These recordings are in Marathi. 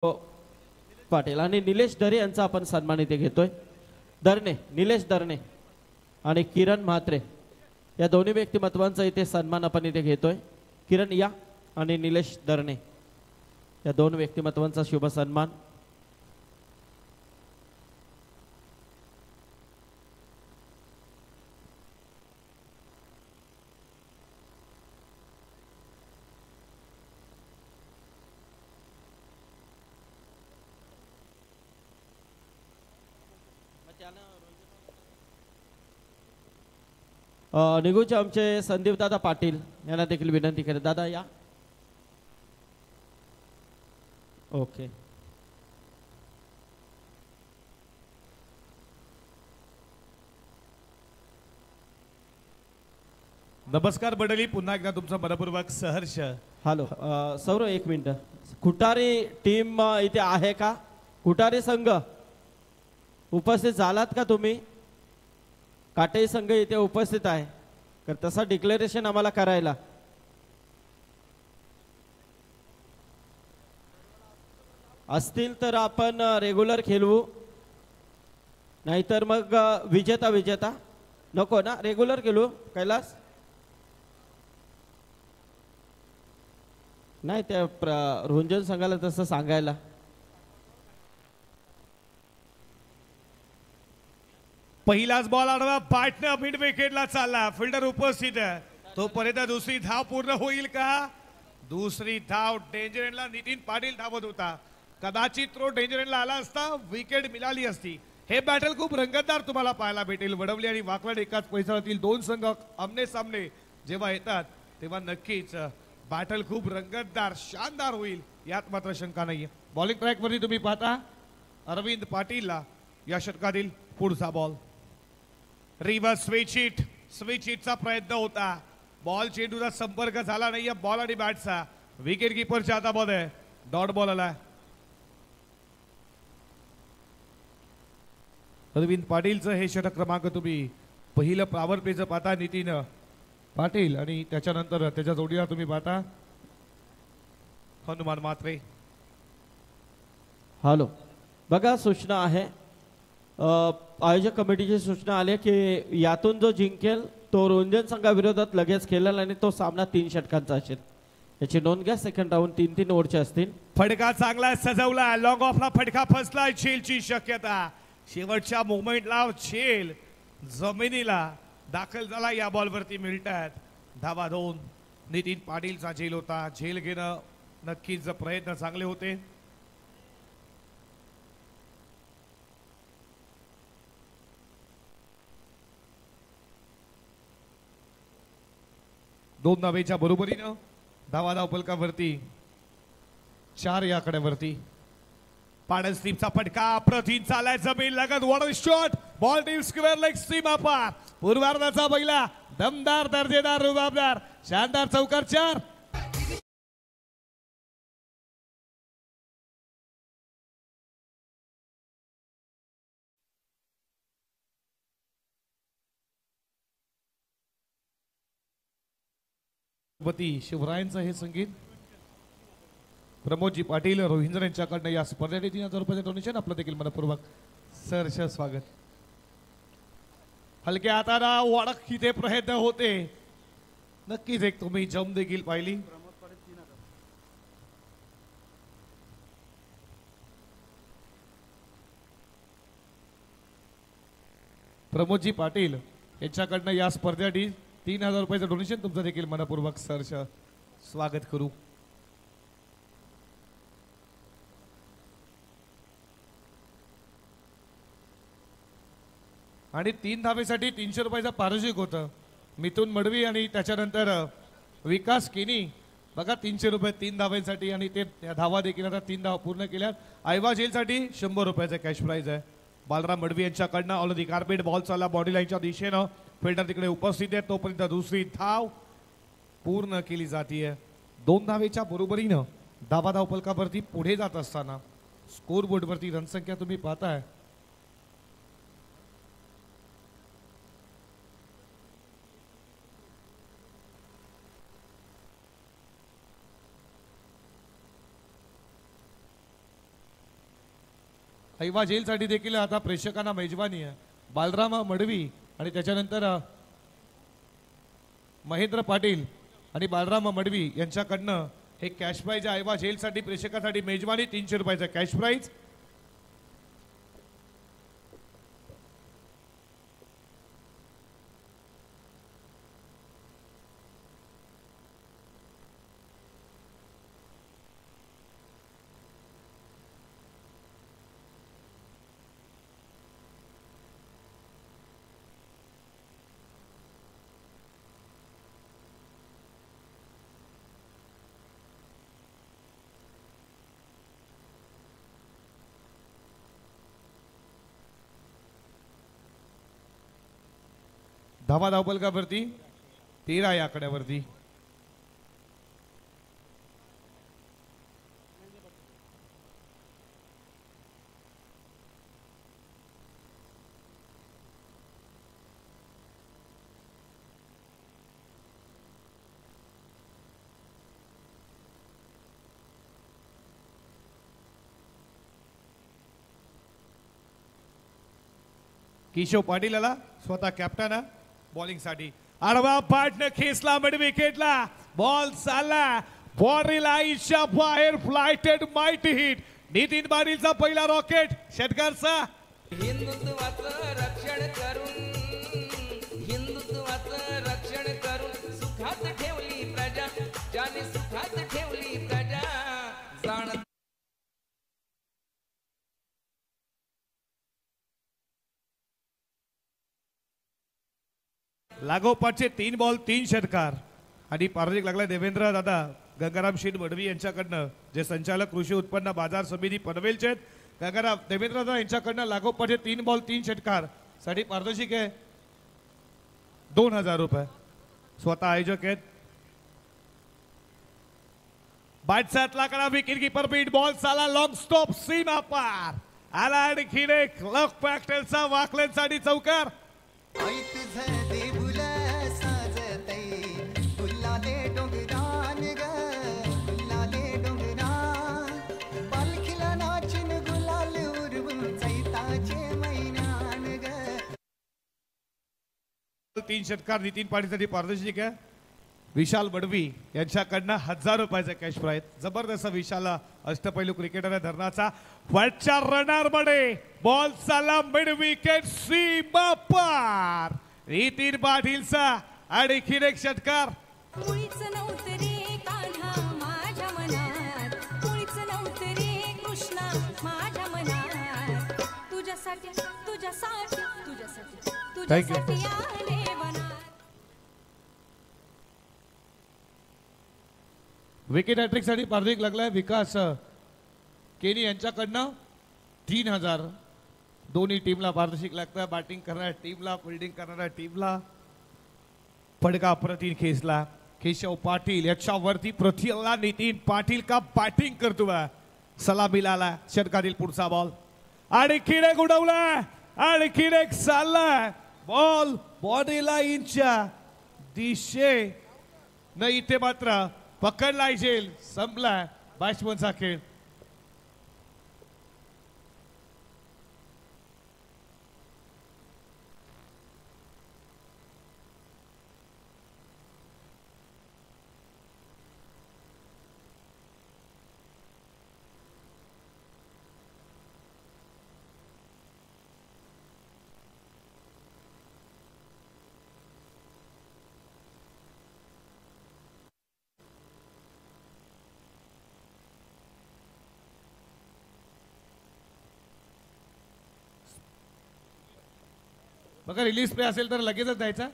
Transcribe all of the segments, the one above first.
पाटील आणि निलेश दरे यांचा आपण सन्मान इथे घेतोय. दरणे, निलेश दरणे आणि किरण म्हात्रे या दोन्ही व्यक्तिमत्वांचा इथे सन्मान आपण इथे घेतोय. किरण या आणि निलेश दरणे या दोन व्यक्तिमत्वांचा शुभ सन्मान. निघूचे आमचे संदीप दादा पाटील यांना देखील विनंती करत. दादा या. ओके. नमस्कार मंडळी, पुन्हा एकदा तुमचं मनपूर्वक सहर्ष. हॅलो सौरव, एक मिनिट. खुटारी टीम इथे आहे का? खुटारी संघ उपस्थित झालात का तुम्ही? काटेई संघ इथे उपस्थित आहे तर तसा डिक्लेरेशन आम्हाला करायला. असतील तर आपण रेग्युलर खेळवू, नाहीतर मग विजेता विजेता नको ना, रेग्युलर खेळू. कैलास नाही त्या रुंजन संघाला तसं सांगायला. पहिलाच बॉल आडवा, पाटणं मिड विकेटला चालला. फिल्डर उपस्थित आहे, तोपर्यंत दुसरी धाव पूर्ण होईल का? दुसरी धाव डेंजर एंडला नितीन पाटील धावत होता. कदाचित तो डेंजर एंडला आला असता, विकेट मिळाली असती. हे बॅटल खूप रंगतदार तुम्हाला पाहायला भेटेल. वडवली आणि वाकड एकाच परिसरातील दोन संघ आमने सामने जेव्हा येतात तेव्हा नक्कीच बॅटल खूप रंगतदार शानदार होईल, यात मात्र शंका नाहीये. बॉलिंग ट्रॅक वरती तुम्ही पाहता अरविंद पाटीलला या षटकातील पुढचा बॉल. रिव्हर्स स्विच हिटचा प्रयत्न होता. बॉल चेंडूचा संपर्क झाला नाहीये बॉल आणि बॅटचा. विकेट किपरच्या हातामध्ये डॉट बॉल आला. अरविंद पाटीलचं हे षटक क्रमांक तुम्ही पहिलं पॉवर प्लेचं पाहता नितीन पाटील आणि त्याच्यानंतर त्याच्या जोडीला तुम्ही पाहता हनुमान म्हात्रे. हॅलो, बघा सूचना आहे, आयोजक कमिटीची सूचना आली की यातून जो जिंकेल तो रुंजन संघाविरोधात लगेच खेळेल आणि तो सामना 3 षटकांचा असेल. याची नोंद घ्या. सेकंड राऊंड 3-3 ओव्हरचे असतील. फटका चांगला सजवला, लॉंग ऑफला फटका फसला. झेलची शक्यता, शेवटच्या मोमेंटला झेल जमिनीला दाखल झाला. या बॉलवरती मिळतात धावा 2. नितीन पाटीलचा झेल होता. झेल घेणं नक्कीच प्रयत्न चांगले होते. दोन धावेच्या बरोबरीनं धावा धावफलकावरती 4 या आकड्यावरती. पाडन स्लीपचा फटका अप्रतिम चालाय जमीन लगत. वॉटर शॉट, बॉल टीम स्क्वेअर लेग सीमा पार. पूर्वार्धाचा पहिला दमदार दर्जेदार रुबाबदार शानदार चौकार 4. शिवरायांचं हे संगीत. प्रमोदजी पाटील रोहिंजन यांच्याकडनं या स्पर्धेने 3000 रुपयाचे डोनेशन. आपलं देखील मनपूर्वक सहर्ष स्वागत. हलक्या हाताला वडक इथे प्रयत्न होते. नक्कीच एक तुम्ही जम देखील पाहिली. प्रमोदजी पाटील यांच्याकडनं या स्पर्धेसाठी 3000 रुपयाचं डोनेशन. तुमचं देखील मनपूर्वक सहर्ष स्वागत करू. आणि 3 धावेसाठी 300 रुपयाचं पारितोषिक होतं. मिथुन मडवी आणि त्याच्यानंतर विकास किनी बघा 300 रुपये 3 धाव्यांसाठी आणि ते धावा देखील आता 3 धावा पूर्ण केल्या. आयवा जेलसाठी 100 रुपयाचं कॅश प्राइज आहे. बालराम मडवी यांच्याकडनं ऑल दी कार्पेट बॉल चालला बॉडी लाईनच्या दिशेनं. फिल्डर तिकडे उपस्थित आहे, तोपर्यंत दुसरी धाव पूर्ण केली जाते. 2 धावेच्या बरोबरीनं धावा धावफलकावरती पुढे जात असताना स्कोर बोर्डवरती रनसंख्या तुम्ही पाहताय ऐवा जेलसाठी देखील आता प्रेक्षकांना मेजवानी आहे. बालराम मडवी आणि त्याच्यानंतर महेंद्र पाटील आणि बालराम मडवी यांच्याकडनं हे कॅश प्राइज आहे. ऐवा जेलसाठी प्रेक्षकांसाठी मेजवानी 300 रुपयाचा कॅश प्राइज. धावा धावपलकावरती 13 या आकड्यावरती. केशव पाटील आला स्वतः कॅप्टन बॉलिंग साठी. आडवा पाटनं खेचला मिड विकेटला. बॉल चालला बॉडी लाईनच्या बाहेर. Flighted mighty hit. नितीन पाटीलचा पहिला रॉकेट षटकांचा. हिंदुत्वाचं रक्षण करून हिंदुत्वाचं रक्षण करून सुखात ठेवली प्रजा. ज्याने सुखात ठेवली प्रजा जाण. लागोपाठचे 3 बॉल 3 षटकार आणि पारदर्शक लागला देवेंद्र दादा गंगाराम शेठ मडवी यांच्याकडनं, जे संचालक कृषी उत्पन्न बाजार समिती पनवेलचे आहेत. गंगाराम देवेंद्र दादा यांच्याकडनं लागोपाठचे 3 बॉल 3 षटकार साठी पारदर्शक आहे 2000 रुपये. स्वतः आयोजक आहेत. बाटसातला करा विकेट कीपर बीट. बॉल चाला लॉंग स्टॉप सीमा पार. आला आणखीन एक लक पॅक्टलचा वाकलेसाठी चौकार. तीन षटकार नितीन पाटीलसाठी पारदर्शक आहे. विशाल बडवी यांच्याकडनं 1000 रुपयाचा कॅश प्राइज. जबरदस्त विशाल अष्टपैलू क्रिकेटर आहे धरणाचा. वरच्या रनर मध्ये बॉल चालला मिड विकेट सीमा पार. नितीन पाटीलचा आणखीन एक षटकार. मुळीच नव्हतं रे कान्हा माझ्या मनात. मुळीच नव्हतं रे कृष्णा माझ्या मनात. तुझ्यासाठी तुझ्यासाठी तुझ्यासाठी तुझ्यासाठी आले वनात. विकेट हॅट्रिक साठी पारदर्शक लागलाय विकास केनी यांच्याकडनं 3000. दोन्ही टीमला पारदर्शक लागतं. बॅटिंग करणाऱ्या टीमला, फिल्डिंग करणाऱ्या टीमला. फडका प्रतीन खेचला केशव पाटील याच्यावरती. प्रथिला नितीन पाटील का बॅटिंग करतो. सलामीला आला षटकातील पुढचा बॉल. आणखीन एक उडवला. आणखीन एक चालला बॉल बॉडी लाईनच्या दिशे न. इथे मात्र पकडला जेल. संपला बॅट्समनचा खेळ. बघा रिलीज प्ले असेल तर लगेचच द्यायचा.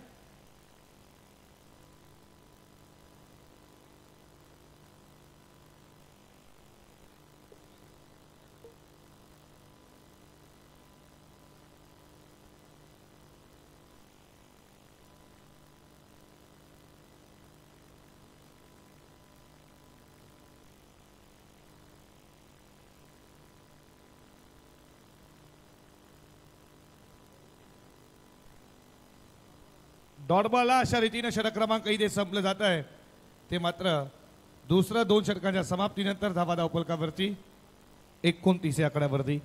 डॉट बॉलला अशा रीतीने षटक क्रमांक इथे संपलं जात आहे. ते मात्र दुसरं 2 षटकांच्या समाप्तीनंतर धावा धावपलकावरती 29 आकड्यावरती.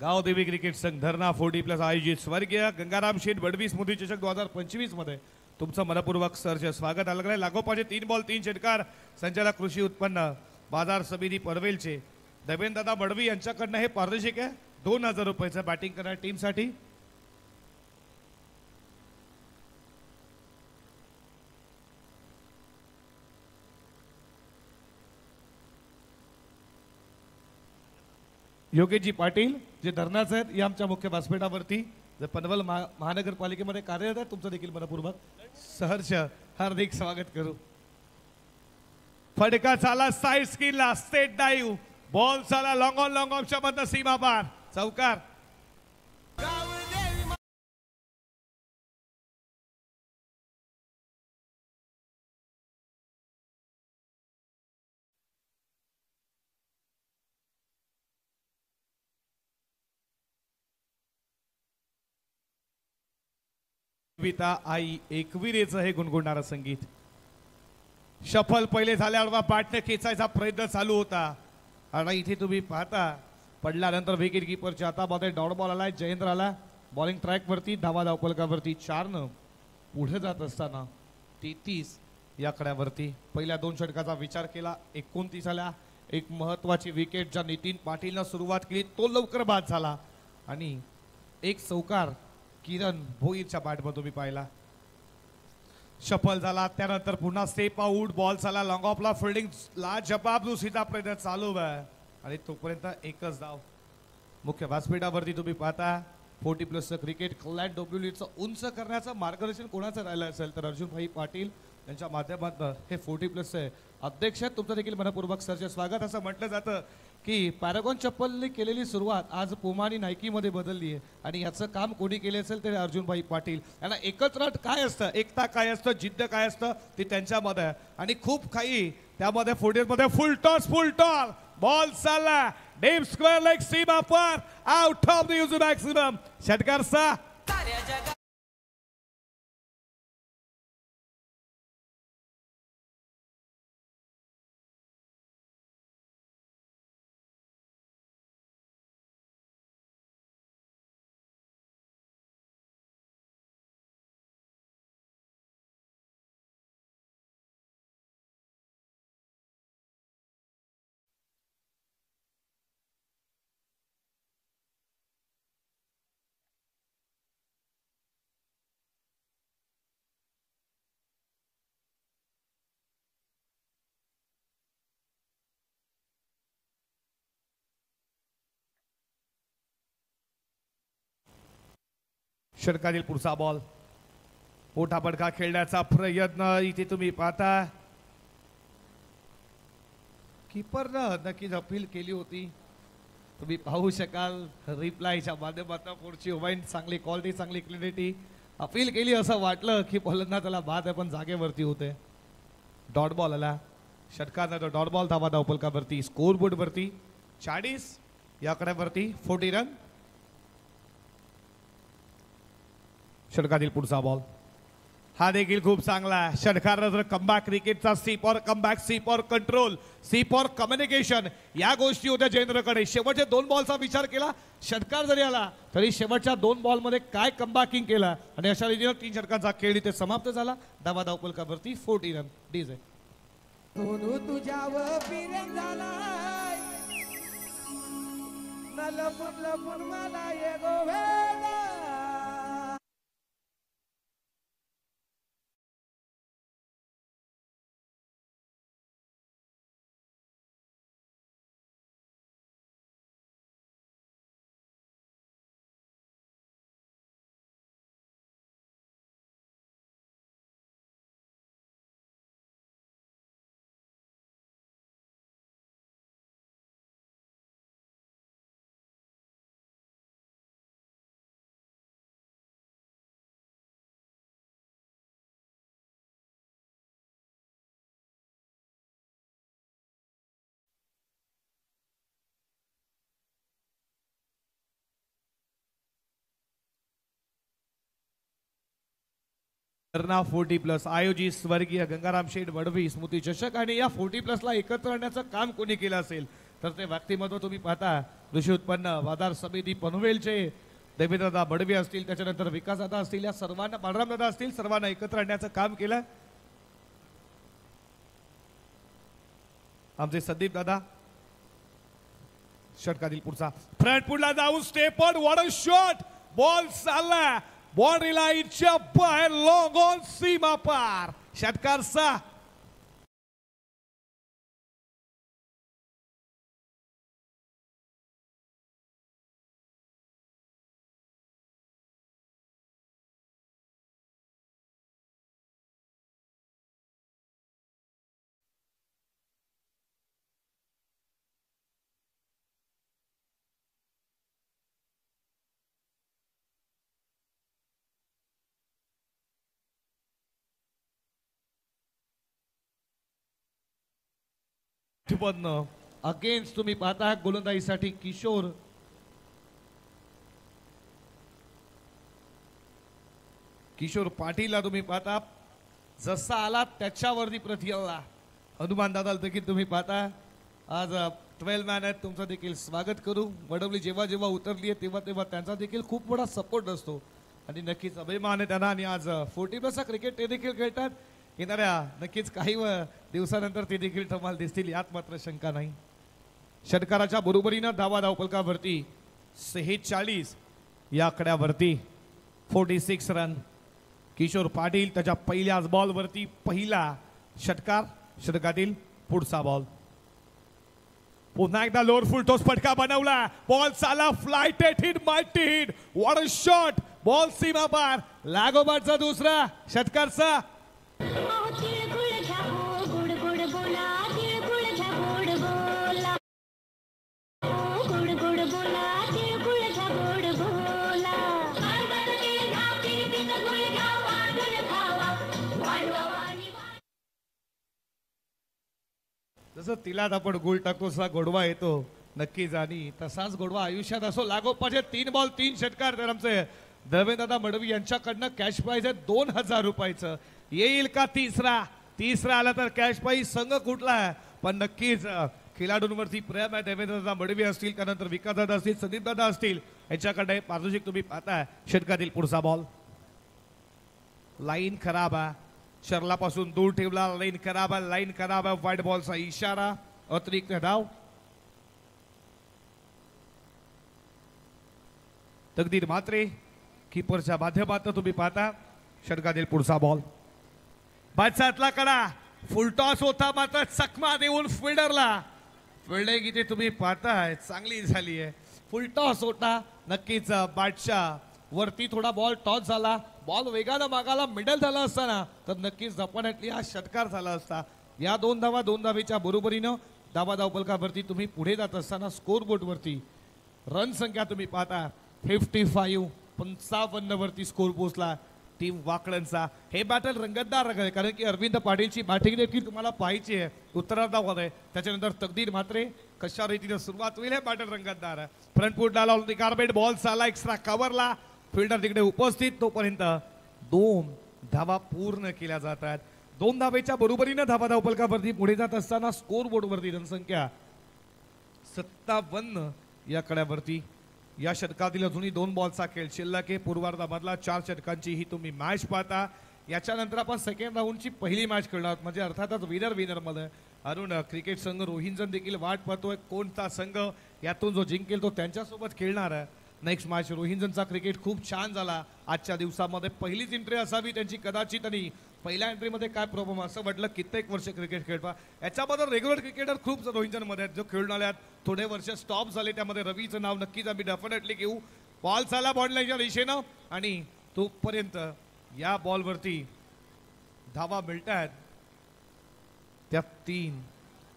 गावदेवी क्रिकेट संघ धरणा 40+ आयोजित स्वर्गीय गंगाराम शेठ बडवी स्मृती चषक 2025 मध्ये तुमचं मनपूर्वक सहर्ष स्वागत आहे. लागोपाठचे 3 बॉल 3 षटकार संचालक कृषी उत्पन्न बाजार समिती पनवेलचे देवेंद्रदादा बडवी यांच्याकडनं हे पारितोषिक आहे 2000 रुपयाचं बॅटिंग करणाऱ्या टीमसाठी. योगेशजी पाटील जे धरणाचे आहेत या आमच्या मुख्य व्यासपीठावरती जे पनवेल महानगरपालिकेमध्ये कार्यरत आहेत तुमचं देखील मनपूर्वक सहर्ष हार्दिक स्वागत करू. फटका चाला साईड स्किनला स्टेट डाईव्ह बॉल चाला लॉंग ऑफच्या मधनं सीमा पार चौकार. कविता आई एकविरेचं हे गुणगुणणारं संगीत. शफल पहिले झाल्यावर बॅटने खेचायचा प्रयत्न चालू होता आणि इथे तुम्ही पाहता पडल्यानंतर विकेट किपरच्या हातामध्ये डॉट बॉल आलाय. जयेंद्र आला बॉलिंग ट्रॅक वरती धावा धावपलकावरती 4 न पुढे जात असताना 33 या कड्यावरती पहिल्या 2 षटकाचा विचार केला 29 आला. एक महत्वाची विकेट ज्या नितीन पाटीलनं सुरुवात केली तो लवकर बाद झाला आणि एक चौकार किरण भोईरच्या बॅटमध्ये तुम्ही पाहिला. शफल झाला त्यानंतर पुन्हा स्टेप आउट बॉल झाला लॉंग ऑफला फिल्डिंग ला जबाब दुसरीचा प्रयत्न चालू आहे आणि तोपर्यंत एकच धाव. मुख्य व्यासपीठावरती तुम्ही पाहता 40+ क्रिकेट कल्याण डोंबिवलीचं उंच करण्याचं मार्गदर्शन कोणाचं राहिलं असेल तर अर्जुनभाई पाटील यांच्या माध्यमातून हे 40+ आहे. अध्यक्ष तुमचं देखील मनपूर्वक सरचे स्वागत. असं म्हटलं जातं की पॅरागॉन चप्पलने केलेली सुरुवात आज पुमा आणि नायकीमध्ये बदलली आहे आणि याचं काम कोणी केले असेल तर अर्जुनभाई पाटील. यांना एकत्र काय असतं एकता काय असतं जिद्द काय असतं ते त्यांच्यामध्ये आहे आणि खूप काही त्यामध्ये 40 मध्ये फुल टॉस बॉल चालला डीप स्क्वेअर लेग सीमा पार out of the use maximum षटकार 6. षटकातील पुढचा बॉल मोठा फटका खेळण्याचा प्रयत्न इथे तुम्ही पाहता कीपरनं नक्कीच अपील केली होती तुम्ही पाहू शकाल रिप्लायच्या माध्यमातून पुढची ओव्हर चांगली क्वालिटी चांगली क्लिनिटी अपील केली असं वाटलं की बॉलरना त्याला बाद आहे पण जागेवरती होते. डॉट बॉल आला षटकानंतर डॉट बॉल धावा धावपलकावरती स्कोर बोर्ड वरती 40 या कड्यावरती 40 रन. षटकातील पुढचा बॉल हा देखील खूप चांगला षटकार कमबॅक क्रिकेटचा C for comeback C for control C for communication या गोष्टी होत्या जयेंद्रकडे. शेवटच्या 2 बॉलचा विचार केला षटकार जरी आला तरी शेवटच्या 2 बॉलमध्ये काय कमबॅकिंग केला आणि अशा रीतीने 3 षटकांचा खेळ इथे समाप्त झाला. धावा धावपलकावरती 40 रन. डीजे तुझ्यावर प्रेम झालाय लपून मला ये गोवेदा. धरणा 40+ आयोजित स्वर्गीय गंगाराम शेठ बडवी स्मृती चषक आणि या 40+ ला एकत्र आणण्याचं काम कोणी केलं असेल तर ते व्यक्तिमत्व तुम्ही पाहता कृषी उत्पन्न बाजार समिती पनवेलचे देवेंद्रदा बडवे असतील, त्याच्यानंतर विकासदादा असतील, या सर्वांना बाळरामदादा असतील, सर्वांना एकत्र आणण्याचं काम केलं आमचे संदीप दादा. षटकातील पुढचा फ्रंट पुढला जाऊन step on, what a shot, ball चालला बॉडी लाईनच्या बाहेर, लॉंग ऑन सीमा पार, षटकार 6. अगेन्स्ट तुम्ही पाहता गोलंदाजीसाठी किशोर पाटीलला तुम्ही पाहता, जसा आला त्याच्यावरती प्रतियाला हनुमान दादा देखील तुम्ही पाहता. आज 12 मॅन आहेत, तुमचं देखील स्वागत करू. वडवली जेव्हा जेव्हा उतरली आहे तेव्हा तेव्हा त्यांचा देखील खूप मोठा सपोर्ट असतो आणि नक्कीच अभिमान आहे त्यांना. आणि आज 40+ क्रिकेट ते देखील खेळतात. येणाऱ्या नक्कीच काही दिवसानंतर ते देखील धमाल दिसतील, यात मात्र शंका नाही. षटकाराच्या बरोबरीनं धावपलकावरती 46 या आकड्यावरती 46 रन. किशोर पाटील त्याच्या पहिल्याच बॉलवरती पहिला षटकार, षटकातील पुढचा बॉल. पुन्हा एकदा लोअर फुल टॉस फटका बनवला, बॉल चाला, flighted hit, mighty hit, what a shot, ball सीमा पार, लागोपाठचा दुसरा षटकारचा. जसं तिलात आपण गुळ टाकतो तसा गोडवा येतो नक्कीच, आणि तसाच गोडवा आयुष्यात असो. लागोपाठचे 3 बॉल 3 षटकार. तर आमचे देवेंद्रदा मडवी यांच्याकडनं कॅश प्राइज आहे 2000 रुपयाचं. येईल का तिसरा आला तर कॅश प्राइज संघ कुठला, पण नक्कीच खेळाडूंवरती प्रेम आहे. देवेंद्रदा मडवी असतील, त्यानंतर विकासदादा असतील, संदीप दादा असतील, यांच्याकडे पारितोषिक तुम्ही पाहताय. षटकातील पुढचा बॉल, लाईन खराब आहे, शर्लापासून दूर ठेवला, लाईन खराब आहे, व्हाईट बॉलचा इशारा, अतिरिक्त धाव. तकदीर मात्रे कीपरच्या माध्यमातून तुम्ही पाहता. षटकातील पुढचा बॉल, बादशाहतला कडा, फुलटॉस होता मात्र चकमा देऊन फिल्डिंग इथे तुम्ही पाहताय चांगली झाली आहे. फुलटॉस होता नक्कीच, बादशाह वरती थोडा बॉल टॉस झाला, बॉल वेगानं मागाला मिडल झाला असताना तर नक्कीच झपाट्यातली हा षटकार झाला असता. या 2 धावा 2 धावेच्या बरोबरीनं धावपलकावरती तुम्ही पुढे जात असताना स्कोर बोर्डवरती रन संख्या तुम्ही पाहता 55 वरती स्कोर पोहोचला टीम वाकड्यांचा. हे बॅटल रंगतदार आहे, कारण की अरविंद पाटीलची बॅटिंग देखील तुम्हाला पाहायची आहे उत्तरार्धामध्ये. त्याच्यानंतर तकदीर मात्रे कशा रीतीने सुरुवात होईल, हे बॅटल रंगतदार आहे. फ्रंट फुटला लावून कार्पेट बॉल चाला, एक्स्ट्रा कव्हरला, फिल्डर तिकडे उपस्थित, तोपर्यंत 2 धावा पूर्ण केल्या जातात. 2 धावेच्या बरोबरीनं धावपलकावरती पुढे जात असताना स्कोर बोर्डवरती रणसंख्या 57 या कड्यावरती. या षटकातील अजूनही 2 बॉलचा खेळ शिल्लक आहे. पूर्वार्धामधला 4 षटकांची ही तुम्ही मॅच पाहता. याच्यानंतर आपण सेकंड राऊंडची पहिली मॅच खेळणार आहोत, म्हणजे अर्थातच विनर मध्ये अरुण क्रिकेट संघ रोहिंजन देखील वाट पाहतोय कोणता संघ यातून जो जिंकेल तो त्यांच्यासोबत खेळणार आहे. नेक्स्ट मॅच रोहिंजनचा क्रिकेट खूप छान झाला आजच्या दिवसामध्ये. पहिलीच एंट्री असावी त्यांची कदाचित, आणि पहिल्या एंट्रीमध्ये काय प्रॉब्लेम असं वाटलं कित्येक वर्ष क्रिकेट खेळवा. याच्यामध्ये रेग्युलर क्रिकेटर खूप रोहिंजनमध्ये आहेत जो खेळून आल्यात. थोडे वर्ष स्टॉप झाले, त्यामध्ये रवीचं नाव नक्कीच आम्ही डेफिनेटली घेऊ. बॉल चाला बॉललाईनच्या दिशेनं, आणि तोपर्यंत या बॉलवरती धावा मिळत आहेत. त्या 3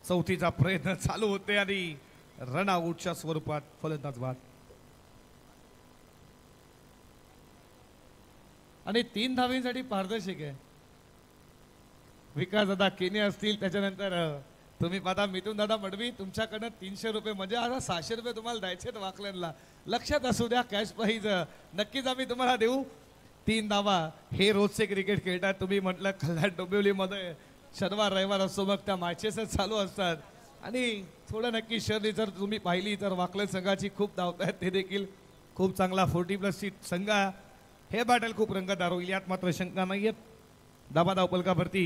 चौथीचा प्रयत्न चालू होते आणि रन आउटच्या स्वरूपात फलंदाज बाद. आणि 3 धावेसाठी पारदर्शक आहे. विकास दादा केने असतील, त्याच्यानंतर तुम्ही पाहता मिथुन दादा मडवी, तुमच्याकडनं 300 रुपये म्हणजे आता 600 रुपये तुम्हाला द्यायचे वाकल्यांना. लक्षात असू द्या, कॅश प्राईज नक्कीच आम्ही तुम्हाला देऊ. 3 धावा हे रोजचे क्रिकेट खेळतात. तुम्ही म्हटलं कल्याण डोंबिवलीमध्ये शनिवार रविवार असतो, मग त्या मॅचेस चालू असतात आणि थोडं नक्की शर्यत जर तुम्ही पाहिली तर वाकलं संघाची खूप धावत आहेत, ते देखील खूप चांगला 40+ सीट संघ आहे. हे बॅटल खूप रंगतदार होईल, यात मात्र शंका नाही आहेत. दाबा धावपलकावरती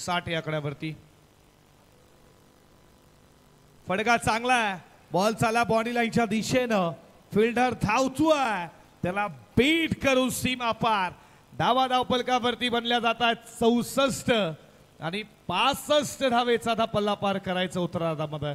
60 या आकड्यावरती फडका चांगला आहे, बॉल चाला बॉडी लाईनच्या दिशेनं, फिल्डर धावतोय, त्याला बीट करून सीमा पार. धावा धावपलकावरती बनल्या जातात 64 आणि 65 धावेचा आता पल्ला पार करायचा उत्तरार्धामध्ये.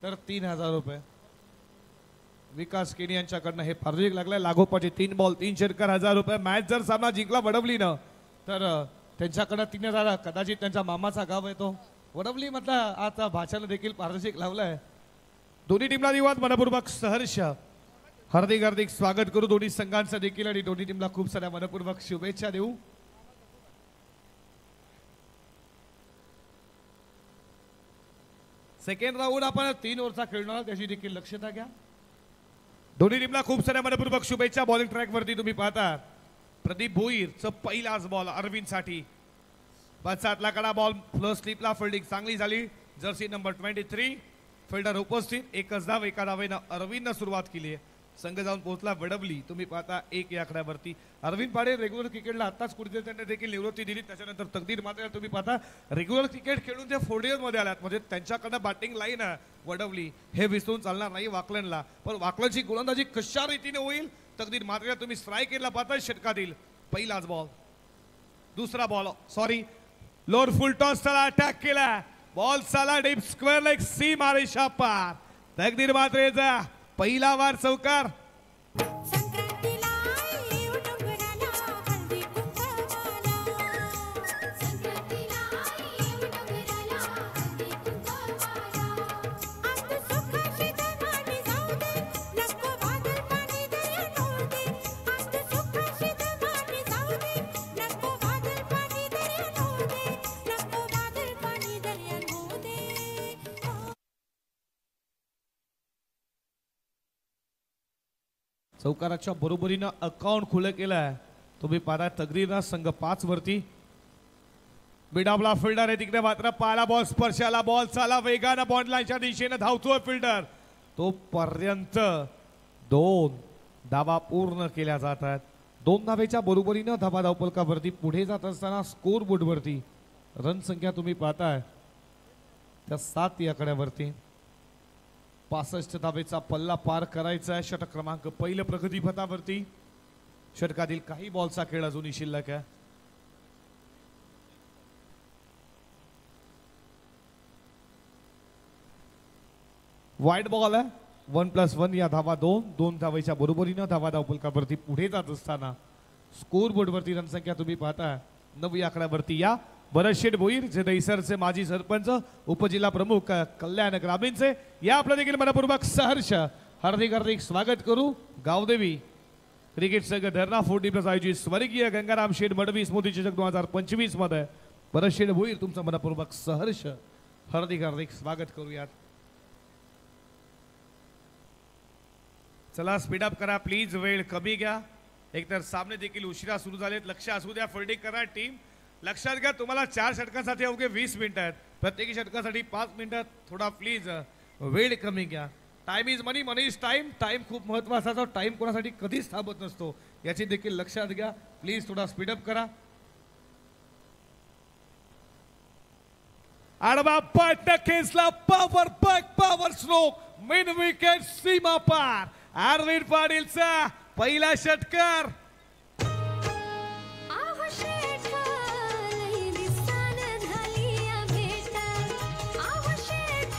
तर 3,000 रुपये विकास केनी यांच्याकडनं हे फारजिक लागलाय. लागोपाठी 3 बॉल 3 षटकार 1,000 रुपये. मॅच जर सामना जिंकला वडवली न तर त्यांच्याकडनं 3,000. कदाचित त्यांच्या मामाचा गाव आहे तो वडवली मधला. आता भाषाला देखील फारजिक लावलाय. दोन्ही टीमला दिवात मनपूर्वक सहर्ष हार्दिक स्वागत करू दोन्ही संघांचं देखील आणि दोन्ही टीमला खूप साऱ्या मनपूर्वक शुभेच्छा देऊ. सेकंड राऊंड आपण 3 ओव्हरचा खेळणार त्याची देखील लक्षता घ्या. दोन्ही टीमला खूप साऱ्या मनपूर्वक शुभेच्छा. बॉलिंग ट्रॅक वरती तुम्ही पाहता प्रदीप भोईरचं पहिलाच बॉल अरविंद साठी. पाचातला कडा बॉल फ्लो स्लिपला फिल्डिंग चांगली झाली. जर्सी नंबर 23 फिल्डर उपस्थित. एकच धाव एका धावेनं अरविंदनं सुरुवात केली आहे. संघ जाऊन पोहोचला वडवली. तुम्ही पाहता 1 या आकड्यावरती. अरविंद पाडे रेग्युलर क्रिकेटला आताच कुठे त्यांनी देखील निवृत्ती दिली. त्याच्यानंतर तकदीर मात्र तुम्ही पाहता रेग्युलर क्रिकेट खेळून ते 40 मध्ये आल्यात. म्हणजे त्यांच्याकडनं बॅटिंग लाईन वडवली हे विसरून चालणार नाही वाकलनला. पण वाकलनची गोलंदाजी कशा रीतीने होईल तकदीर मात्र तुम्ही स्ट्राईक केला पाहता षटकातील पहिलाच बॉल. दुसरा बॉल सॉरी लोअर फुल टॉस त्याला अटॅक केला. बॉल चाला deep square leg C Mareshah पार. तकदीर मात्रेचा पहिला वार चौकार. संक्रांतीला येऊ डोंगराला हळदी कुंकवाला. संक्रांतीला येऊ डोंगराला हळदी कुंकवाला. आज सुखाची धमाली जाऊ दे नको वादळ पाणी दर्या नऊ दे. आज सुखाची धमाली जाऊ दे नको वादळ पाणी दर्या नऊ दे. नको वादळ पाणी दर्या नऊ दे. चौकाराच्या बरोबरीनं अकाउंट खुलं केलंय. तुम्ही पाहता तकदीरनं संघ 5 वरती. बिडावला फिल्डर आहे तिकडे मात्र पाला बॉल स्पर्शाला बॉल चाला वेगानं बॉन्ड लाईनच्या दिशेने धावतोय फिल्डर. तो पर्यंत 2 धावा पूर्ण केल्या जातात. 2 धावेच्या बरोबरीनं धावा धावपलकावरती पुढे जात असताना स्कोर बोर्डवरती रन संख्या तुम्ही पाहताय त्या 7 या आकड्यावरती. 65 धावेचा पल्ला पार करायचा आहे. षटक क्रमांक पहिलं प्रगतीपथावरती. षटकातील काही बॉलचा खेळ अजूनही शिल्लक आहे. वाईट बॉल आहे. 1+1 या धावा 2 धावेच्या बरोबरीनं धावा धावपलकावरती पुढे जात असताना स्कोर बोर्डवरती रणसंख्या तुम्ही पाहता 9 या आकड्यावरती. या भरतशेठ भोईर जे दहिसरचे माजी सरपंच उपजिल्हा प्रमुख कल्याण ग्रामीणचे या आपलं देखील मनपूर्वक सहर्ष हार्दिक स्वागत करू. गावदेवी क्रिकेट संघ धरणा 40+ आयोजित स्वर्गीय गंगाराम शेठ मडवी स्मृती चषक 2025 मध्ये भरतशेठ भोईर तुमचं मनपूर्वक सहर्ष हार्दिक स्वागत करूयात. चला स्पीड अप करा प्लीज. वेळ कमी घ्या. एकतर सामने देखील उशिरा सुरू झालेत. लक्ष असू द्या. फिल्डिंग करा टीम. लक्षात घ्या तुम्हाला 4 षटकांसाठी अवघे 20 मिनिटं आहेत. प्रत्येकी षटकासाठी 5 मिनिटं. थोडा प्लीज वेळ कमी घ्या. Time is money, money is time. Time खूप महत्वाचा. टाइम कोणासाठी कधीच थांबत नसतो याची देखील लक्षात घ्या. प्लीज थोडा स्पीडअप करा. आडवा पट खेचला. Power back power stroke main wicket सीमा पार. अरविंद पाटीलचा पहिला षटकार. आहो शेठ लई दिसान झाली या भेट. आहो शेठ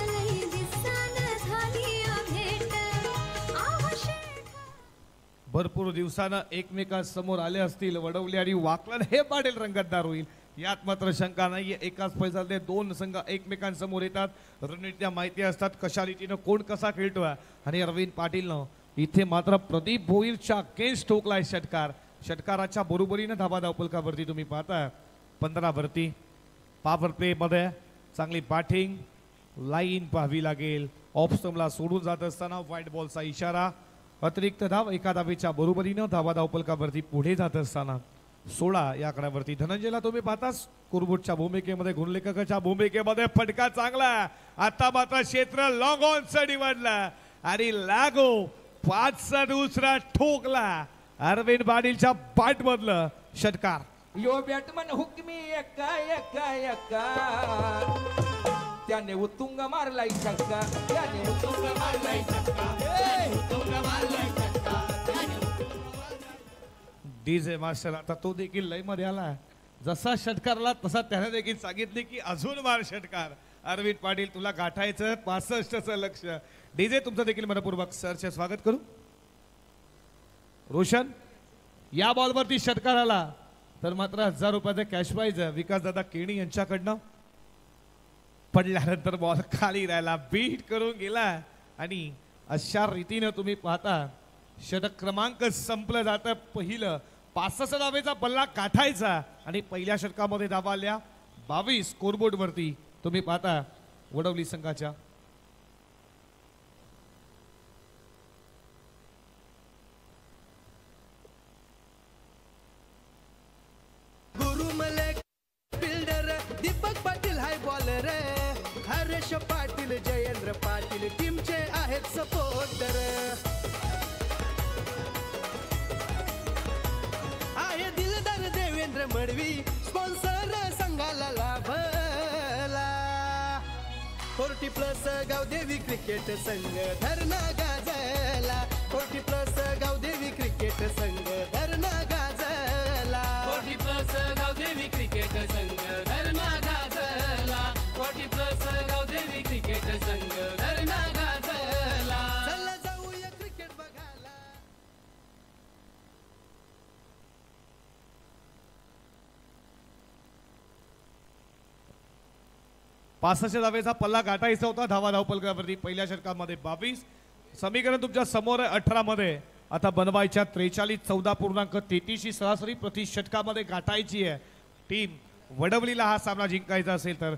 लई दिसान झाली या भेट. आहो शेठ भरपूर दिवसानं एकमेकांसमोर आले असतील वडवली आणि वाकलन हे पाटील रंगतदार होईल यात मात्र शंका नाही. एकाच फैसालते 2 संघ एकमेकांसमोर येतात. रणनीत्या माहिती असतात कशा रीतीनं कोण कसा खेळतोय. आणि अरविंद पाटीलनं इथे मात्र प्रदीप भोईरच्या अगेन्स्ट ठोकलाय षटकार. षटकाराच्या बरोबरीनं धावा धावपलकावरती तुम्ही पाहता 15 वरती. पॉवर प्ले मध्ये चांगली बॅटिंग लाईन पाहावी लागेल. ऑफ स्टंपला सोडून जात असताना व्हाईट बॉलचा इशारा. अतिरिक्त धाव एका धावेच्या बरोबरीनं धावा धावपलकावरती पुढे जात असताना 16 या आकड्यावरती. धनंजयला तुम्ही पाहताच कुरबुटच्या भूमिकेमध्ये गुणलेखकाच्या भूमिकेमध्ये फटका चांगला. आता मात्र क्षेत्र लॉंग ऑनचं निवडलं आणि लागो 5चा दुसरा ठोकला. अरविंद पाटीलच्या बॅट मधलं षटकार. यो बॅटमन हुकमी एका एका एका. त्याने उत्तुंग मारलाय छक्का. त्याने उत्तुंग मारलाय छक्का. उत्तुंग मारलाय छक्का. डीजे मास्टर आता तो देखील लय मध्ये आला. जसा षटकारला तसा त्याने देखील सांगितले की अजून मार षटकार. अरविंद पाटील तुला गाठायचं 65चं लक्ष. डीजे तुमचं देखील मनपूर्वक सरचे स्वागत करू. रोशन या बॉलवरती षटकार आला तर मात्र 1000 रुपयाचं कॅश प्राइज विकासदादा केणी यांच्याकडनं. पडल्यानंतर बॉल खाली राहिला. बीट करून गेला आणि अशा रीतीने तुम्ही पाहता षटक क्रमांक संपलं जातं. पहिलं 65 धावेचा पल्ला गाठायचा आणि पहिल्या षटकामध्ये धावा आल्या 22 स्कोरबोर्ड वरती तुम्ही पाहता वडवली संघाच्या. गुरुमले फिल्डर दीपक पाटील हाय बॉलर हरेश पाटील जयेंद्र पाटील टीमचे आहेत सपोर्टर आहे दिलदार देवेंद्र मडवी स्पॉन्सर संघाला लाभला 40+ गावदेवी क्रिकेट संघ धरणा गाजला 40+ गावदेवी क्रिकेट संघ धरणा गाजला 40+ गावदेवी क्रिकेट संघ धरणा गाजला 40+ गावदेवी क्रिकेट संघ धरणा गाजला. चला जाऊया क्रिकेट बघायला. पासष्ट धावेचा पल्ला गाठायचा होता. धावा धावपलकावरती पहिल्या षटकामध्ये 22. समीकरण तुमच्या समोर आहे 18 मध्ये. आता बनवायच्या 43 14.33 ही सरासरी प्रति षटकामध्ये गाठायची आहे. टीम वडवलीला हा सामना जिंकायचा असेल तर.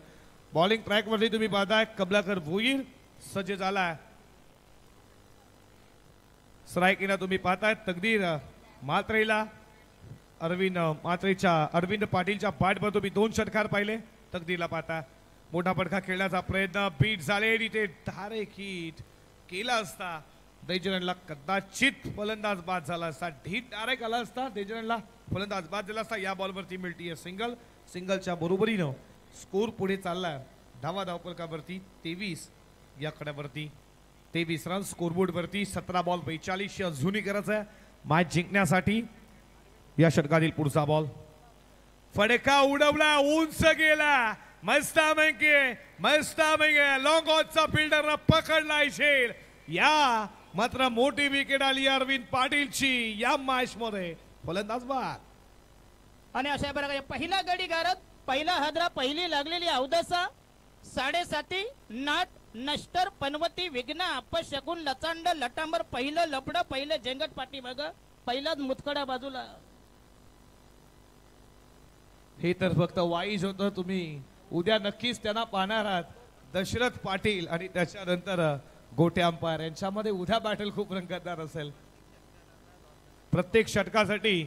बॉलिंग ट्रॅकवरती तुम्ही पाहताय कमलाकर भोईर सज्ज झालाय. स्ट्रायकीला तुम्ही पाहताय तकदीर मात्रेला. अरविंद पाटीलच्या बॅटवर तुम्ही 2 षटकार पाहिले. तकदीरला पाहता मोठा फटका खेळण्याचा प्रयत्न बीट झाले. तिथे धारेक हिट केला असता डेजरनला कदाचित फलंदाज बाद झाला असता. ढीट डायरेक्ट आला असता डेजरनला फलंदाज बाद झाला असता. या बॉलवरती मिळतीये सिंगल. सिंगलच्या बरोबरीनं स्कोर पुढे चाललाय. धावा धावपलकावरती 23. या कड्यावरती 23 रन स्कोरबोर्डवरती. 17 बॉल 42 अजूनही गरज आहे मॅच जिंकण्यासाठी. या षटकातील पुढचा बॉल फडका उडवला उंच गेला. मस्त लॉंग ऑनचा फिल्डर पकडला झेल. या मात्र मोठी विकेट आली अरविंद पाटीलची या मॅच मध्ये. फलंदाज बाद. आणि अशा प्रकारे पहिला गडी गारत पहिला हादरा पहिली लागलेली अवदसा 7.5 नाट नष्टर पनवती विघ्न अपशकुन लचांड लटांबर पहिलं लपड पहिलं झेंगट पाठी बघ पहिलाच मुतखडा बाजूला. हे तर फक्त वाईज होतं. तुम्ही उद्या नक्कीच त्यांना पाहणार आहात. दशरथ पाटील आणि त्याच्यानंतर गोटे अंपायर यांच्यामध्ये उद्या बॅटल खूप रंगतदार असेल. प्रत्येक षटकासाठी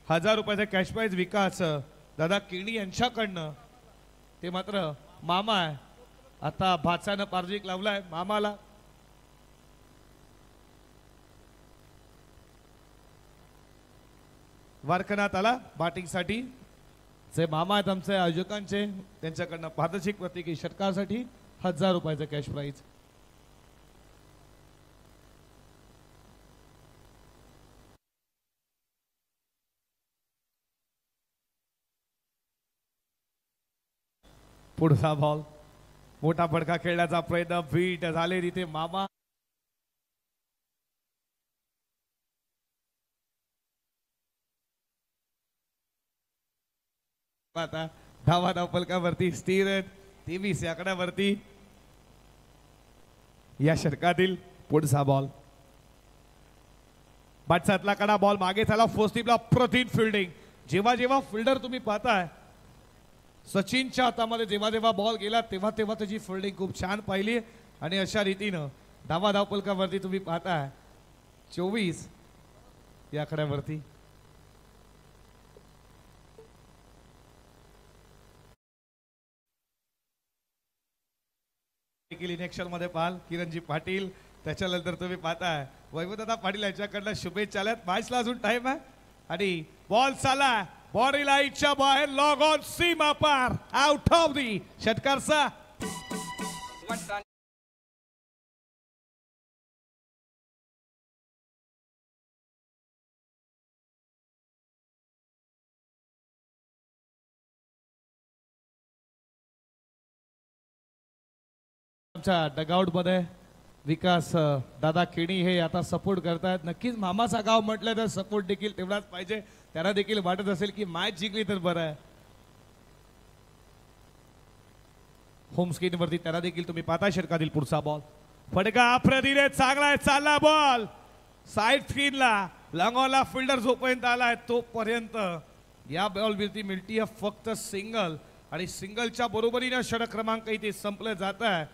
1000 रुपयाचा कॅश प्राइज विकास दादा केणी यांच्याकडनं. ते मात्र मामा आहे. आता भाचानं पार्जिक लावलाय मामाला. वारकनाथ आला बॅटिंगसाठी. जे मामा आहेत आमचे आयोजकांचे त्यांच्याकडनं पारितोषिक प्रत्येकी षटकासाठी 1000 रुपयाचं कॅश प्राइज. पुढचा बॉल मोठा फटका खेळण्याचा प्रयत्न बीट झाले तिथे मामा. आता धावा धावपलकावरती स्थिर 23 या आकड्यावरती. या षटकातील पुढचा बॉल बाटसातला कडा बॉल मागे झाला. फर्स्ट टीमला प्रतिन फिल्डिंग. जेव्हा जेव्हा फिल्डर तुम्ही पाहताय सचिनच्या हातामध्ये जेव्हा जेव्हा बॉल गेला तेव्हा तेव्हा त्याची फिल्डिंग खूप छान पाहिली. आणि अशा रीतीनं धावा धावपलकावरती तुम्ही पाहताय 24 या आकड्यावरती. इलेक्शन मध्ये पाहाल किरणजी पाटील. त्याच्यानंतर तुम्ही पाहताय वैभवदादा पाटील यांच्याकडनं शुभेच्छा आल्यात. मॅचला अजून टाइम आहे आणि बॉल चाला बॉडी लाईटच्या बाहेर लॉग ऑन सीमा पार आउट ऑफ दी षटकारचा. डगआउट मध्ये विकास दादा केणी हे आता सपोर्ट करतायत. नक्कीच मामाचा गाव म्हटलं तर सपोर्ट देखील तेवढाच पाहिजे. त्यांना देखील वाटत असेल की मॅच जिंकली तर बरं आहे. होम स्क्रीन वरती त्यांना देखील तुम्ही पाहता षटकातील पुढचा बॉल फटका अप्रतिने चांगला आहे. चालला बॉल साइड स्क्रीनला लॉंगॉनला फिल्डर जोपर्यंत आलाय तोपर्यंत या बॉलवरती मिळती फक्त सिंगल. आणि सिंगलच्या बरोबरीने षटक क्रमांक इथे संपलं जात आहे.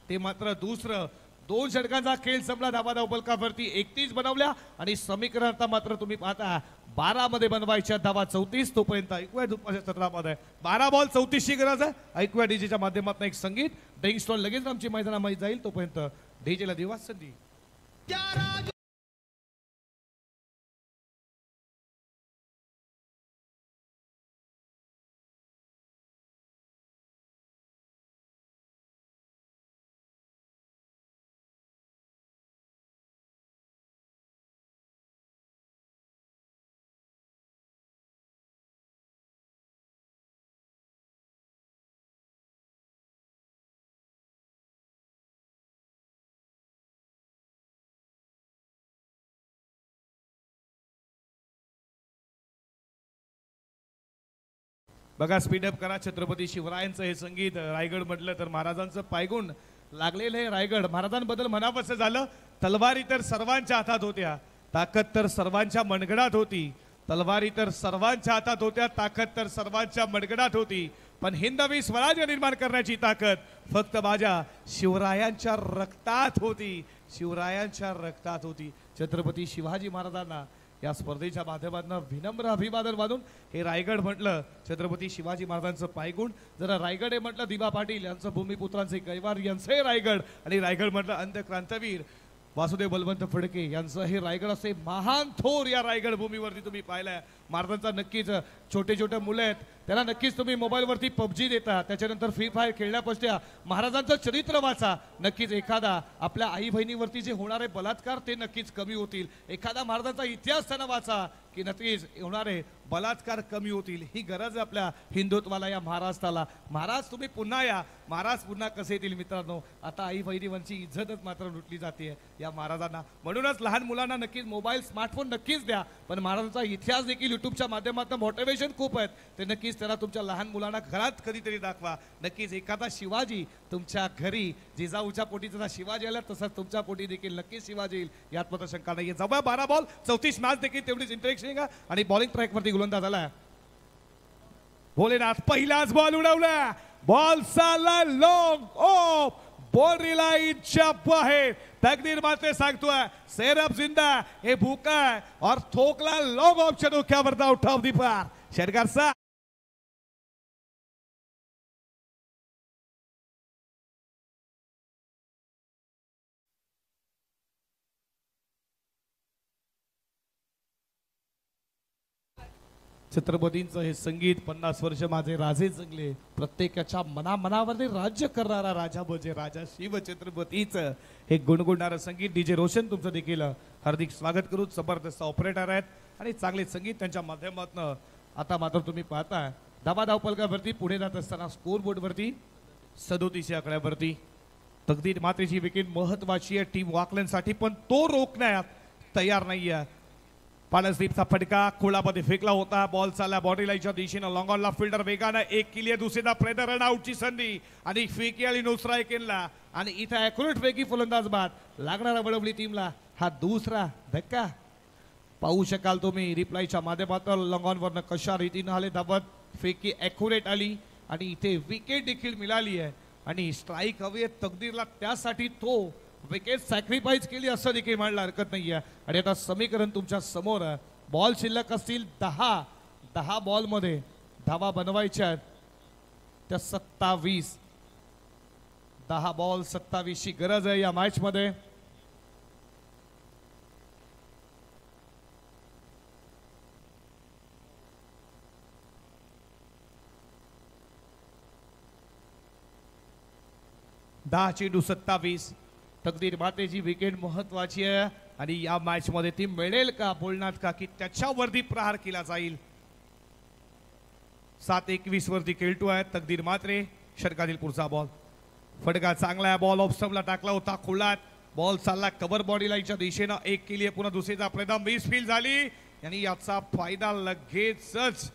ते मात्र दुसरं. 2 षटकांचा खेळ संपला. धाबा धावपलकावरती 31 बनवल्या आणि समीकरण आता मात्र तुम्ही पाहता 12 मध्ये बनवायच्या धावा 34. तोपर्यंत ऐकूया दुपारच्या सत्रामध्ये 12 बॉल 34 ची गरज आहे. ऐकूया डीजेच्या माध्यमातून एक संगीत. ड्रिंक स्टॉल लगेच आमची मैदानामध्ये जाईल. तोपर्यंत डीजेला देवा संधी. बघा स्पीडअप करा. छत्रपती शिवरायांचं हे संगीत. रायगड म्हटलं तर महाराजांचं पायगुण लागलेलं हे रायगड. महाराजांबद्दल म्हणावंसं झालं, तलवारी तर सर्वांच्या हातात होत्या, ताकद तर सर्वांच्या मनगडात होती. तलवारी तर सर्वांच्या हातात होत्या, ताकद तर सर्वांच्या मनगडात होती, पण हिंदवी स्वराज्य निर्माण करण्याची ताकद फक्त माझ्या शिवरायांच्या रक्तात होती. शिवरायांच्या रक्तात होती. छत्रपती शिवाजी महाराजांना या स्पर्धेच्या माध्यमातून विनम्र अभिवादन मानून हे रायगड म्हटलं छत्रपती शिवाजी महाराजांचं पायगुण. जरा रायगड हे म्हटलं दिवा पाटील यांचं भूमिपुत्रांचे कैवार यांचं हे रायगड, आणि रायगड म्हटलं अंतक्रांतवीर वासुदेव बलवंत फडके यांचं हे रायगड असे महान थोर या रायगड भूमीवरती तुम्ही पाहिलंय. महाराजांचा नक्कीच छोटे छोटे मुलं आहेत त्यांना नक्कीच तुम्ही मोबाईलवरती पबजी देता, त्याच्यानंतर फ्री फायर खेळण्यापेक्षा महाराजांचं चरित्र वाचा. नक्कीच एखादा आपल्या आई बहिणीवरती जे होणारे बलात्कार ते नक्कीच कमी होतील. एखादा महाराजांचा इतिहास त्यांना वाचा की नक्कीच होणारे बलात्कार कमी होतील. ही गरज आपल्या हिंदुत्वाला या महाराष्ट्राला. महाराज तुम्ही पुन्हा या. महाराज पुन्हा कसे येतील मित्रांनो. आता आई बहिणीवरची इज्जतच मात्र लुटली जाते या महाराजांना. म्हणूनच लहान मुलांना नक्कीच मोबाईल स्मार्टफोन नक्कीच द्या, पण महाराजांचा इतिहास देखील युट्यूबच्या माध्यमातून मोटिवेशन खूप आहेत ते नक्कीच त्याला तुमच्या लहान मुलांना घरात कधीतरी दाखवा. नक्कीच एखादा शिवाजी तुमच्या घरी जिजाऊच्या पोटी जसा शिवाजी आला तसाच तुमच्या पोटी देखील नक्कीच शिवाजी येईल यात मात्र शंका नाहीये. जवळ 12 बॉल 34 मॅच देखील तेवढीच इंटरेस्टिंग आहे. आणि बॉलिंग ट्रॅकवरती गोलंदाज आला भोलेनाथ. पहिलाच बॉल उडवला. बॉल चालला लॉंग ऑफ बाउंड्री लाईनच्या बाहेर. तकदीर मात्र सांगतोय सैरभ जिंदा हे भूका और ठोकला लॉंग ऑफच्या डोक्यावरचा उठाव दीपार शेरगारचा. छत्रपतींचं हे संगीत 50 वर्ष माझे राजे जगले. प्रत्येकाच्या मनामनावरती राज्य करणारा राजा म्हणजे राजा शिव छत्रपतीचं हे गुणगुणणारं संगीत. डीजे रोशन तुमचं देखील हार्दिक स्वागत करू. जबरदस्त ऑपरेटर आहेत आणि चांगले संगीत त्यांच्या माध्यमातून. आता मात्र तुम्ही पाहताय धाबा धावपलकावरती पुढे जात असताना स्कोर बोर्डवरती 37 या आकड्यावरती तकदीर मात्रेची विकेट महत्वाची आहे टीम वाकलनसाठी, पण तो रोखण्यात तयार नाहीये. पालस्दीपचा फटका खोळामध्ये फेकला होता. बॉल चालला बॉडी लाईनच्या दिशेनं. लॉंग ऑनला फिल्डर वेगानं एक केली. दुसरीदा प्रयत्न रन आउटची संधी आणि फेकी आली नुसरा एकेनला आणि इथं ॲक्युरेट फेकी फलंदाज बाद लागणारा बळवली टीमला. हा दुसरा धक्का पाहू शकाल तुम्ही रिप्लायच्या माध्यमातून. लॉंग ऑनवरनं कशा रीतीनं आले धावत. फेकी ॲक्युरेट आली आणि इथे विकेट देखील मिळाली आहे आणि स्ट्राईक हवी आहे तकदीरला. त्यासाठी तो विकेट सॅक्रिफाईस केली असं देखील म्हणायला हरकत नाही आहे. आणि आता समीकरण तुमच्या समोर आहे. बॉल शिल्लक असतील 10 बॉलमध्ये धावा बनवायच्या आहेत त्या 27. 10 बॉल 27 ची गरज आहे या मॅच मध्ये. दहा चेंडू 27. तकदीर मातेची विकेट महत्वाची आहे आणि या मॅच मध्ये ती मिळेल का बोलणार का की त्याच्यावरती प्रहार केला जाईल. 7-21 वरती खेळतो आहे तकदीर मात्रे. षटकातील पुढचा बॉल फटका चांगला आहे. बॉल ऑफ स्टंपला टाकला होता खोलात. बॉल चालला कव्हर बॉडी लाईनच्या दिशेनं. एक केली पुन्हा दुसरीचा प्रयत्न मिसफील्ड झाली आणि याचा फायदा लगेचच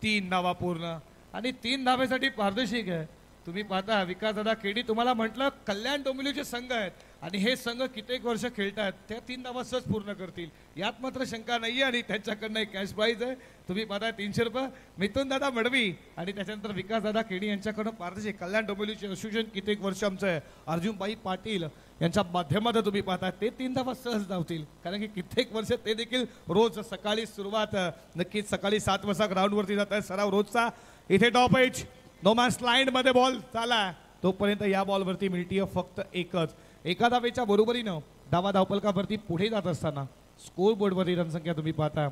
3 धावा पूर्ण आणि 3 धावेसाठी पारदर्शक आहे. तुम्ही पाहता विकास दादा केडी तुम्हाला म्हटलं कल्याण डोंबिवलीचे संघ आहेत आणि हे संघ कित्येक वर्ष खेळतात त्या 3 धावा सहज पूर्ण करतील यात मात्र शंका नाहीये आणि त्यांच्याकडनं एक कॅश प्राईज आहे तुम्ही पाहता 300 रुपये मिथुन दादा मडवी आणि त्याच्यानंतर विकास दादा केडी यांच्याकडून पारदेशी कल्याण डोंबिवलीचे असोसिएशन कित्येक वर्ष आमचं आहे अर्जुनबाई पाटील यांच्या माध्यमातून तुम्ही पाहता ते 3 धावा सहज धावतील कारण की कित्येक वर्ष ते देखील रोज सकाळी सुरुवात नक्कीच सकाळी 7 वाजता ग्राउंडवरती जात आहे सराव रोजचा इथे top edge no man slide मध्ये बॉल चाला तोपर्यंत या बॉलवरती मिळतीये फक्त एकच एका धावेच्या बरोबरीनं धावपलकावरती पुढे जात असताना स्कोर बोर्डवरती रणसंख्या तुम्ही पाहता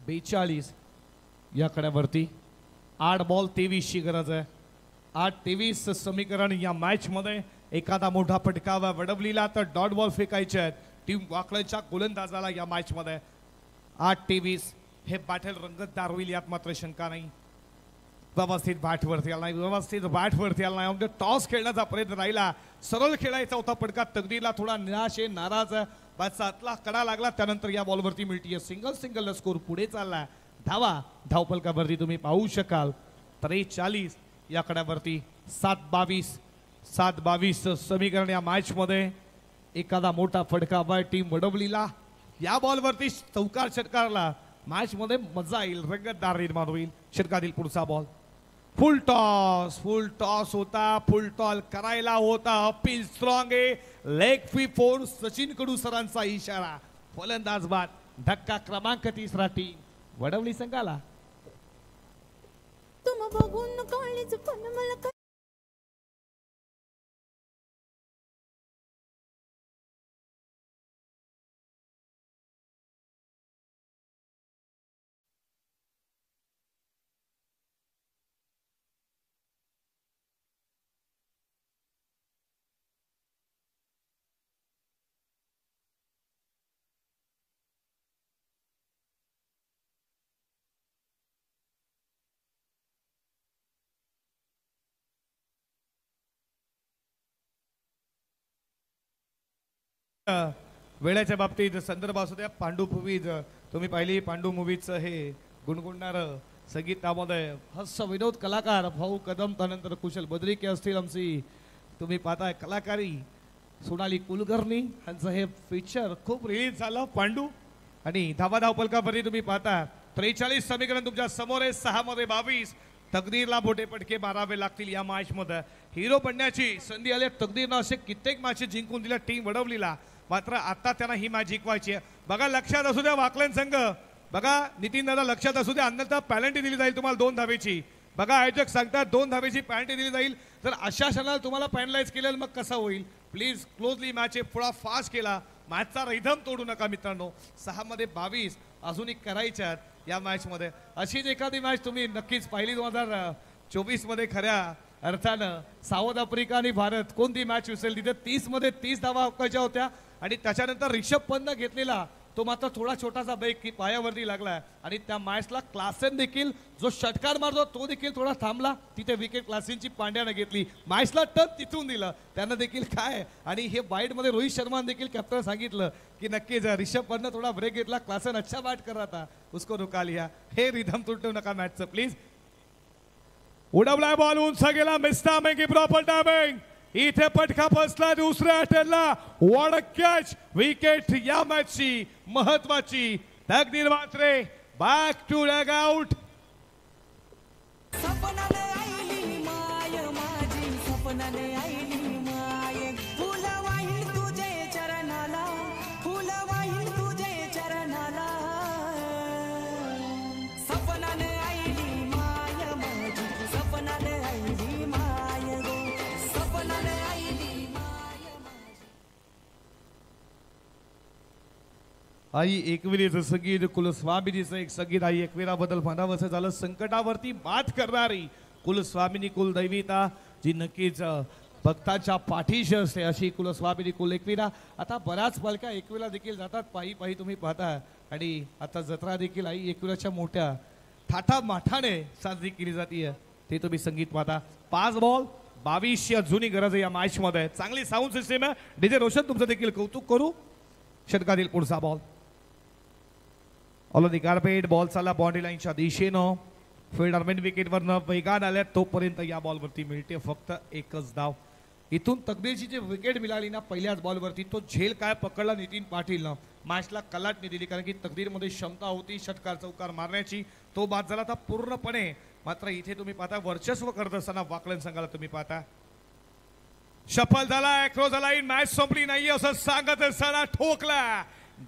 42 या कड्यावरती 8 बॉल 23 ची गरज आहे 8-23 समीकरण या मॅच मध्ये एखादा मोठा फटकावा वडवलीला तर डॉट बॉल फेकायचे आहेत टीम वाकड्याच्या गोलंदाजाला या मॅच मध्ये 8-23 हे बॅटल रंगतदार होईल यात मात्र शंका नाही व्यवस्थित बॅटवरती आला नाही व्यवस्थित बॅटवरती आला नाही म्हणजे टॉस खेळण्याचा प्रयत्न राहिला सरळ खेळायचा होता फटका तकदीरला थोडा निराश आहे नाराज बॅटचा आतला कडा लागला त्यानंतर या बॉलवरती मिळतीये सिंगल स्कोर पुढे चालला धावपलकावरती तुम्ही पाहू शकाल 43 या कड्यावरती 7-22 समीकरण या मॅच मध्ये एखादा मोठा फटका बाय टीम वडवलीला या बॉलवरती चौकार षटकारला मॅच मध्ये मजा येईल रंगतदार निर्माण होईल षटकातील पुढचा बॉल फुल टॉस होता फुल टॉस करायला होता अपील स्ट्रॉंग आहे लेग फ्री फोर सचिन कडू सरांचा इशारा फलंदाज बाद धक्का क्रमांक 3 टीम वडवली संघाला तुम बघून कॉलेज पण मला वेळेच्या बाबतीत संदर्भ असू द्या पांडू मूवीज तुम्ही पाहिली पांडू मूवीजचं हे गुणगुणणार संगीत त्यामध्ये हास्य विनोद कलाकार भाऊ कदम त्यानंतर कुशल बद्रिके असतील आमची तुम्ही पाहताय कलाकारी सोनाली कुलकर्णी यांचं हे फीचर खूप रिलीज झालं पांडू आणि धावपलकावरती तुम्ही पाहता 43 समीकरण तुमच्या समोर आहे 6 मध्ये 22 तकदीरला मोठे पटके मारावे लागतील या मॅच मध्ये हिरो बनण्याची संधी आली तकदीरनं असे कित्येक मॅचेस जिंकून दिल्या टीम वडवलीला मात्र आता त्यांना ही मॅच जिंकवायची आहे बघा लक्षात असू द्या वाकलन संघ बघा नितीन दादा लक्षात असू द्या अन्यथा पॅनल्टी दिली जाईल तुम्हाला 2 धावेची बघा आयोजक सांगतात 2 धावेची पॅनल्टी दिली जाईल जर अशा क्षणाला तुम्हाला पॅनलाइज केलेलं मग कसं होईल प्लीज क्लोजली मॅच थोडा फास्ट केला मॅचचा रिधम तोडू नका मित्रांनो 6 मध्ये 22 अजूनही करायच्यात या मॅच मध्ये अशीच एखादी मॅच तुम्ही नक्कीच पाहिली 2024 मध्ये खऱ्या अर्थानं साऊथ आफ्रिका आणि भारत कोणती मॅच असेल तिथे 30 मध्ये 30 धावा हक्काच्या होत्या आणि त्याच्यानंतर रिषभ पंतनं घेतलेला तो मात्र थोडा छोटासा ब्रेक की पायावरती लागला आणि त्या मॅचला क्लासेन देखील जो षटकार मारतो तो देखील थोडा थांबला तिथे विकेट क्लासेनची पांड्यानं घेतली मॅचला टच तिथून दिलं त्यांना देखील काय आणि हे वाईट मध्ये रोहित शर्मा देखील कॅप्टन सांगितलं की नक्कीच रिषभ पंतनं थोडा ब्रेक घेतला क्लासेन अच्छा बॅट कर रहा था उसको रुका लिया हे रिधम तुटू नका मॅचचं प्लीज उडवलाय बॉल उंच गेला मिस टायमिंग की प्रॉपर टायमिंग इथे पटका बसला दुसऱ्या अटेलला वॉट अ कॅच विकेट या मॅचची महत्वाची तकदीर मात्रे बॅक टू डग आउट सपनाने आईली माय माझी सपनाने आईली माय फुल वाहिल तुझे चरणाला फुल वाहिल तुझे चरणाला सपनाने आईली माय माझी सपनाने आईली माय गो सपनाने आईली माय माझी आई एकविरीचं संगीत कुलस्वामिनीचं एक संगीत आई एकविराबद्दल म्हणावंसं झालं संकटावरती मात करणारी कुलस्वामिनी कुलदैविता जी नक्कीच भक्तांच्या पाठीशी असते अशी कुलस्वामिनी कुल एकविरा आता बऱ्याच पालख्या एकविरा देखील जातात पायी पायी तुम्ही पाहता आणि आता जत्रा देखील आई एकविराच्या मोठ्या थाटा माठाने साजरी केली जाते ते तुम्ही संगीत पाहता 5 बॉल 22 या जुनी गरज आहे या मॅच मध्ये चांगली साऊंड सिस्टीम आहे डीजे रोशन तुमचं देखील कौतुक करू षटकातील पुढचा ball all the carpet ball चालला बाउंड्री लाईनच्या दिशेनं फिल्डर मेन विकेटवरनं वेगान आल्या तोपर्यंत या बॉलवरती मिळते फक्त एकच धाव. इथून तकदीरची जी विकेट मिळाली ना पहिल्याच बॉलवरती तो झेल काय पकडला नितीन पाटीलनं मॅचला कलाटणी दिली कारण की तकदीरमध्ये क्षमता होती षटकार चौकार मारण्याची तो बाद झाला. आता पूर्णपणे मात्र इथे तुम्ही पाहता वर्चस्व करत असताना वाकलन संघाला तुम्ही पाहता सफल झाला. क्रॉस लाईन मॅच संपली नाही असं सांगत असताना ठोकला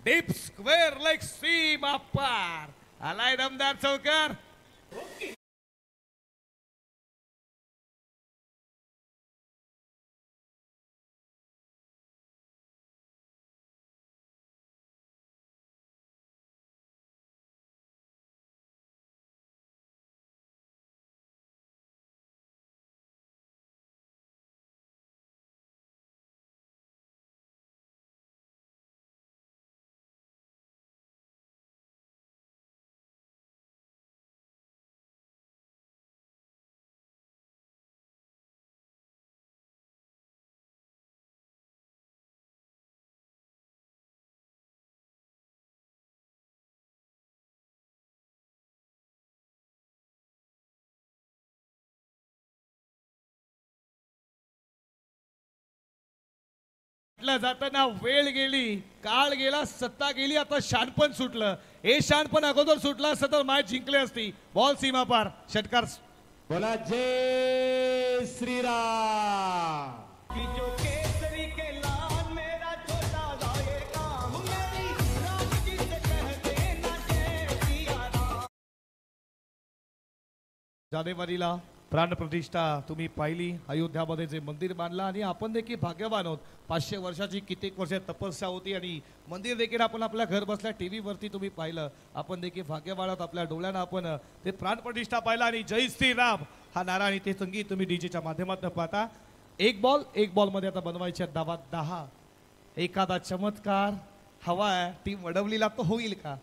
डीप स्क्वेअर लेग सीम पार आलाय दमदार चौकार. जाताना वेळ गेली काळ गेला सत्ता गेली आता शानपण सुटलं. हे शानपण अगोदर सुटलं असतं तर मॅच जिंकली असती. बॉल सीमा पार षटकार. बोला जय श्रीराम. जानेवारीला प्राणप्रतिष्ठा तुम्ही पाहिली अयोध्यामध्ये जे मंदिर बांधलं आणि आपण देखील भाग्यवान आहोत. 500 वर्षाची कित्येक वर्ष तपस्या होती आणि मंदिर देखील आपण आपल्या घर बसल्या टीव्ही वरती तुम्ही पाहिलं. आपण देखील भाग्यवान आहोत आपल्या डोळ्यानं आपण ते प्राणप्रतिष्ठा पाहिला आणि जय श्रीराम हा नारा आणि ते संगीत तुम्ही डीजेच्या माध्यमातून पाहता. एक बॉल मध्ये आता बनवायच्या धावा 10. एखादा चमत्कार हवा आहे टीम वडवलीला तो होईल का.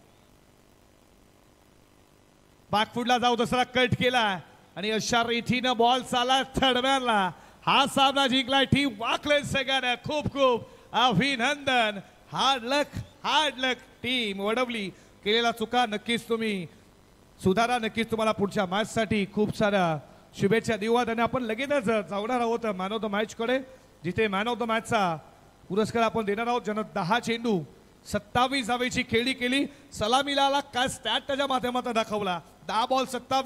बॅकफुटला जाऊ दुसरा कट केला आणि अशा रीतीनं बॉल चाला थर्डमॅनला. हा सामना जिंकलाय टीम वाकलन संघानं. खूप खूप अभिनंदन. हार्ड लक टीम वडवली. केलेला चुका नक्कीच तुम्ही सुधारा. नक्कीच तुम्हाला पुढच्या मॅच साठी खूप साऱ्या शुभेच्छा देऊ. आणि आपण लगेचच जाणार आहोत मॅन ऑफ द मॅच कडे जिथे मॅन ऑफ द मॅचचा पुरस्कार आपण देणार आहोत. ज्यानं 10 चेंडू 27 धावेची खेळी केली. सलामीला काय स्टॅट त्याच्या माध्यमातून दाखवला. 10 बॉल 27